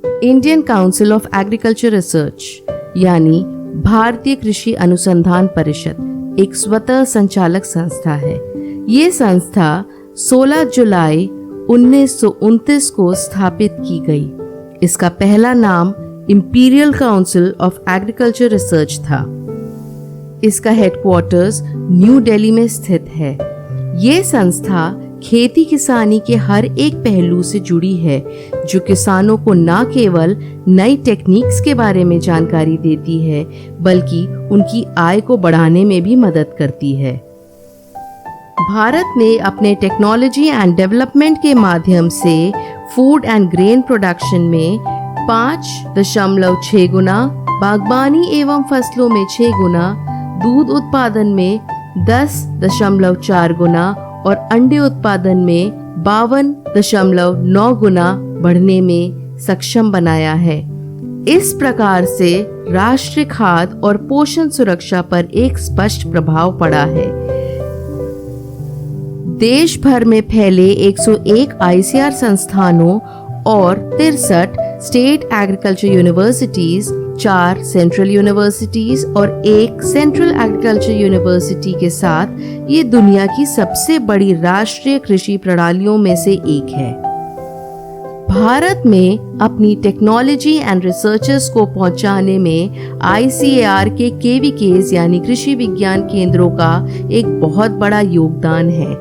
Indian council of agriculture research यानी भारतीय कृषि अनुसंधान परिषद एक स्वतः संचालक संस्था है। ये संस्था 16 जुलाई 1929 को स्थापित की गई। इसका पहला नाम imperial council of agriculture research था। इसका हेडक्वार्टर्स न्यू दिल्ली में स्थित है। ये संस्था खेती किसानी के हर एक पहलू से जुड़ी है, जो किसानों को न केवल नई टेक्निक्स के बारे में जानकारी देती है, बल्कि उनकी आय को बढ़ाने में भी मदद करती है। भारत ने अपने टेक्नोलॉजी एंड डेवलपमेंट के माध्यम से फूड एंड ग्रेन प्रोडक्शन में 5.6 गुना, बागबानी एवं फसलों में 6 गुना, दूध उत्पादन में 10.4 गुना और अंडे उत्पादन में 52.9 गुना बढ़ने में सक्षम बनाया है। इस प्रकार से राष्ट्रीय खाद्य और पोषण सुरक्षा पर एक स्पष्ट प्रभाव पड़ा है। देश भर में फैले 101 आईसीआर संस्थानों और 63 state agriculture universities, 4 central universities और 1 सेंट्रल एग्रीकल्चर यूनिवर्सिटी के साथ ये दुनिया की सबसे बड़ी राष्ट्रीय कृषि प्रणालियों में से एक है। भारत में अपनी टेक्नोलॉजी एंड रिसर्चर्स को पहुंचाने में आईसीएआर के केवीकेज यानी कृषि विज्ञान केंद्रों का एक बहुत बड़ा योगदान है।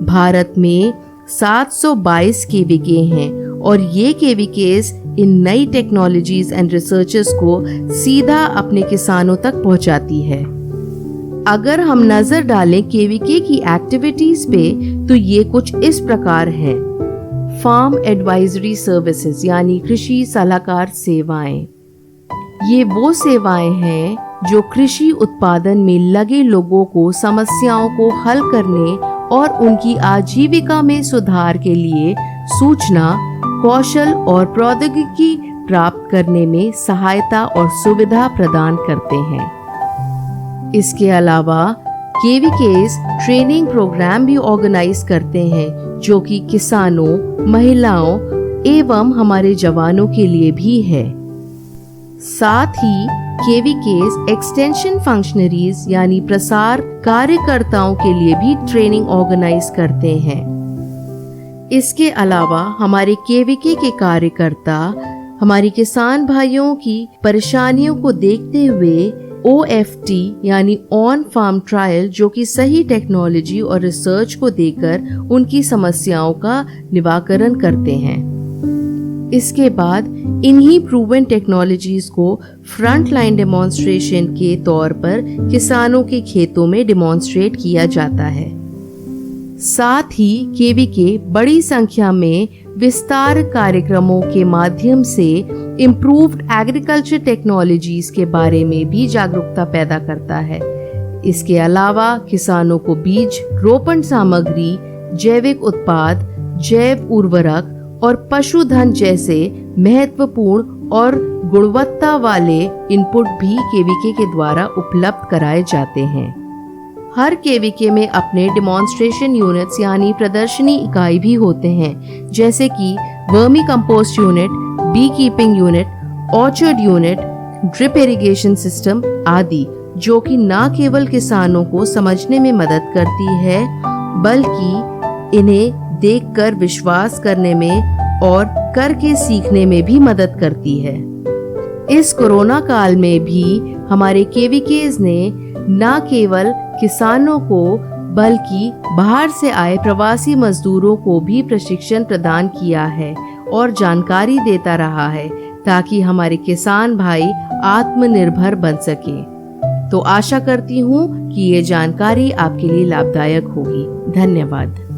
भारत में 722 केवीके हैं और ये केवीकेज इन नई टेक्नोलॉजीज एंड रिसर्चेस को सीधा अपने किसानों तक पहुंचाती है। अगर हम नजर डालें केवीके की एक्टिविटीज पे तो ये कुछ इस प्रकार हैं। फार्म एडवाइजरी सर्विसेज यानी कृषि सलाहकार सेवाएं। ये वो सेवाएं हैं जो कृषि उत्पादन में लगे लोगों को समस्याओं को हल करने और उनकी आजीविका में सुधार के लिए सूचना, कौशल और प्रौद्योगिकी प्राप्त करने में सहायता और सुविधा प्रदान करते हैं। इसके अलावा केवीकेज ट्रेनिंग प्रोग्राम भी ऑर्गेनाइज करते हैं, जो कि किसानों, महिलाओं एवं हमारे जवानों के लिए भी है। साथ ही केवीकेज एक्सटेंशन फंक्शनरीज यानी प्रसार कार्यकर्ताओं के लिए भी ट्रेनिंग ऑर्गेनाइज करते हैं। इसके अलावा हमारे केवीके के कार्यकर्ता हमारे किसान भाइयों की परेशानियों को देखते हुए OFT यानी ऑन फार्म ट्रायल, जो कि सही टेक्नोलॉजी और रिसर्च को देकर उनकी समस्याओं का निवारण करते हैं। इसके बाद इन्हीं प्रूवन टेक्नोलॉजीज को फ्रंट लाइन डेमोन्स्ट्रेशन के तौर पर किसानों के खेतों में डेमोन्स्ट्रेट किया जाता है। साथ ही केवीके बड़ी संख्या में विस्तार कार्यक्रमों के माध्यम से इम्प्रूव्ड एग्रीकल्चर टेक्नोलॉजीज के बारे में भी जागरूकता पैदा करता है। इसके अलावा किसानों को बीज, रोपण सामग्री, जैविक उत्पाद, जैव उर्वरक और पशुधन जैसे महत्वपूर्ण और गुणवत्ता वाले इनपुट भी केवीके के द्वारा उपलब्ध कराए जाते हैं। हर केवीके में अपने डेमोन्स्ट्रेशन यूनिट्स यानी प्रदर्शनी इकाई भी होते हैं, जैसे कि vermicompost unit, beekeeping unit, orchard unit, drip irrigation system आदि, जो कि न केवल किसानों को समझने में मदद करती है, बल्कि इन्हें देखकर विश्वास करने में और करके सीखने में भी मदद करती है। इस कोरोना काल में भी हमारे केवीकेज ने न केवल किसानों को बल्कि बाहर से आए प्रवासी मजदूरों को भी प्रशिक्षण प्रदान किया है और जानकारी देता रहा है, ताकि हमारे किसान भाई आत्मनिर्भर बन सके। तो आशा करती हूँ कि ये जानकारी आपके लिए लाभदायक होगी। धन्यवाद।